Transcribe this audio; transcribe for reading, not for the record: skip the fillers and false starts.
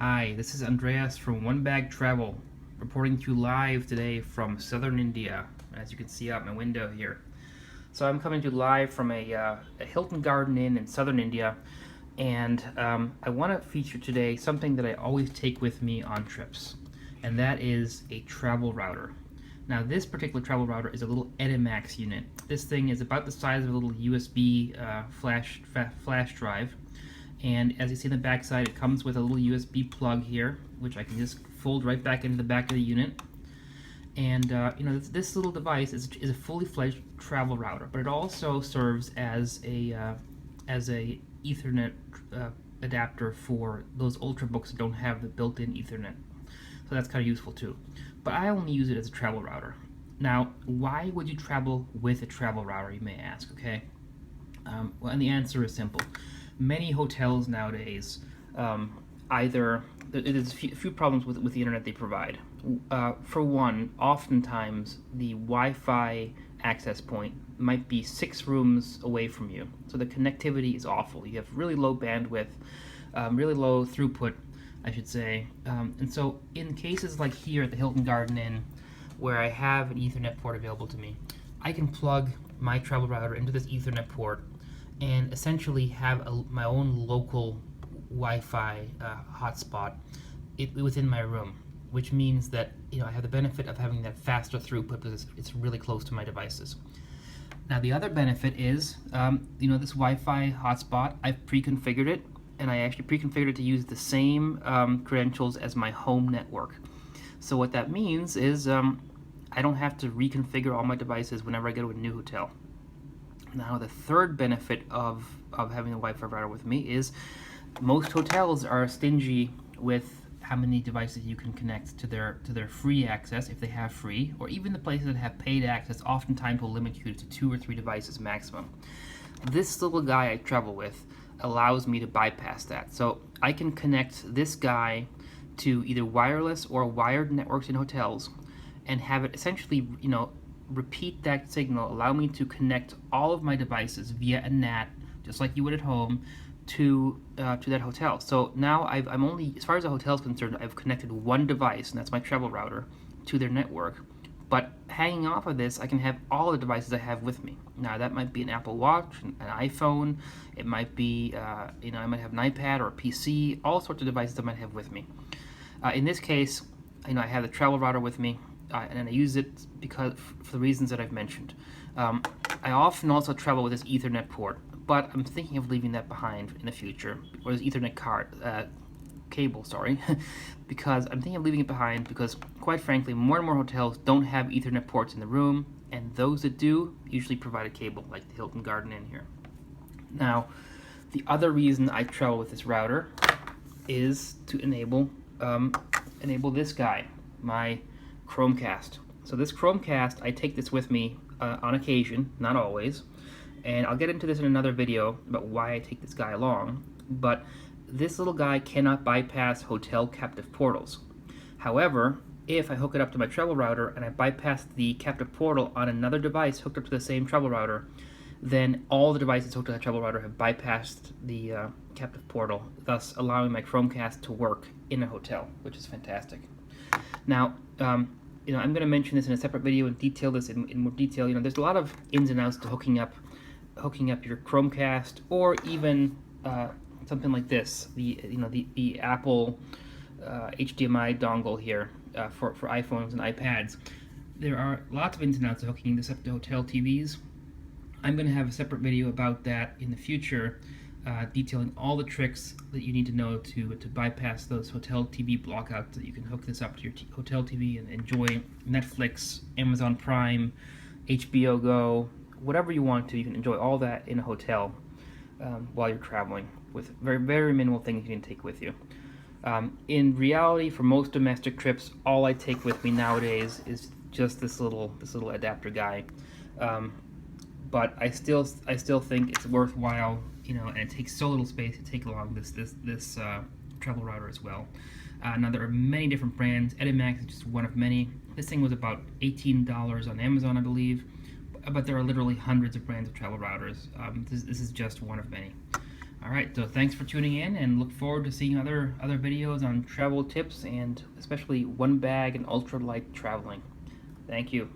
Hi, this is Andreas from One Bag Travel, reporting to you live today from southern India, as you can see out my window here. So I'm coming to you live from a Hilton Garden Inn in southern India, and I want to feature today something that I always take with me on trips, and that is a travel router. Now this particular travel router is a little Edimax unit. This thing is about the size of a little USB flash drive. And as you see on the back side, it comes with a little USB plug here, which I can just fold right back into the back of the unit. And this little device is a fully fledged travel router, but it also serves as a Ethernet adapter for those ultrabooks that don't have the built-in Ethernet. So that's kind of useful too. But I only use it as a travel router. Now, why would you travel with a travel router, you may ask, okay? Well, and the answer is simple. Many hotels nowadays there's a few problems with the internet they provide. For one, oftentimes the Wi-Fi access point might be 6 rooms away from you, so the connectivity is awful. You have really low bandwidth, really low throughput, I should say. And so in cases like here at the Hilton Garden Inn, where I have an Ethernet port available to me, I can plug my travel router into this Ethernet port and essentially have my own local Wi-Fi hotspot within my room, which means that I have the benefit of having that faster throughput because it's really close to my devices. Now the other benefit is, this Wi-Fi hotspot, I've pre-configured it, and I actually pre-configured it to use the same credentials as my home network. So what that means is I don't have to reconfigure all my devices whenever I go to a new hotel. Now the third benefit of having a Wi-Fi router with me is most hotels are stingy with how many devices you can connect to their free access, if they have free, or even the places that have paid access oftentimes will limit you to 2 or 3 devices maximum. This little guy I travel with allows me to bypass that. So I can connect this guy to either wireless or wired networks in hotels and have it essentially, repeat that signal, allow me to connect all of my devices via a NAT, just like you would at home, to that hotel. So now I'm only, as far as the hotel is concerned, I've connected one device, and that's my travel router, to their network. But hanging off of this, I can have all the devices I have with me. Now that might be an Apple Watch, an iPhone, it might be, I might have an iPad or a PC, all sorts of devices I might have with me. In this case, I have the travel router with me. And I use it for the reasons that I've mentioned. I often also travel with this Ethernet port, but I'm thinking of leaving that behind in the future, or this Ethernet cable, because I'm thinking of leaving it behind because, quite frankly, more and more hotels don't have Ethernet ports in the room, and those that do usually provide a cable, like the Hilton Garden Inn here. Now, the other reason I travel with this router is to enable this guy, my Chromecast. So this Chromecast, I take this with me on occasion, not always, and I'll get into this in another video about why I take this guy along, but this little guy cannot bypass hotel captive portals. However, if I hook it up to my travel router and I bypass the captive portal on another device hooked up to the same travel router, then all the devices hooked to that travel router have bypassed the captive portal, thus allowing my Chromecast to work in a hotel, which is fantastic. Now, I'm going to mention this in a separate video and detail this in more detail. There's a lot of ins and outs to hooking up your Chromecast, or even something like this, the Apple HDMI dongle here for iPhones and iPads. There are lots of ins and outs to hooking this up to hotel TVs. I'm going to have a separate video about that in the future, detailing all the tricks that you need to know to bypass those hotel TV blockouts, so that you can hook this up to your hotel TV and enjoy Netflix, Amazon Prime, HBO Go, whatever you want to. You can enjoy all that in a hotel while you're traveling with very, very minimal things you can take with you. In reality, for most domestic trips, all I take with me nowadays is just this little adapter guy. But I still think it's worthwhile, and it takes so little space to take along this travel router as well. Now there are many different brands. Edimax is just one of many. This thing was about $18 on Amazon, I believe, but there are literally hundreds of brands of travel routers. This is just one of many. Alright, so thanks for tuning in, and look forward to seeing other videos on travel tips and especially one bag and ultralight traveling. Thank you.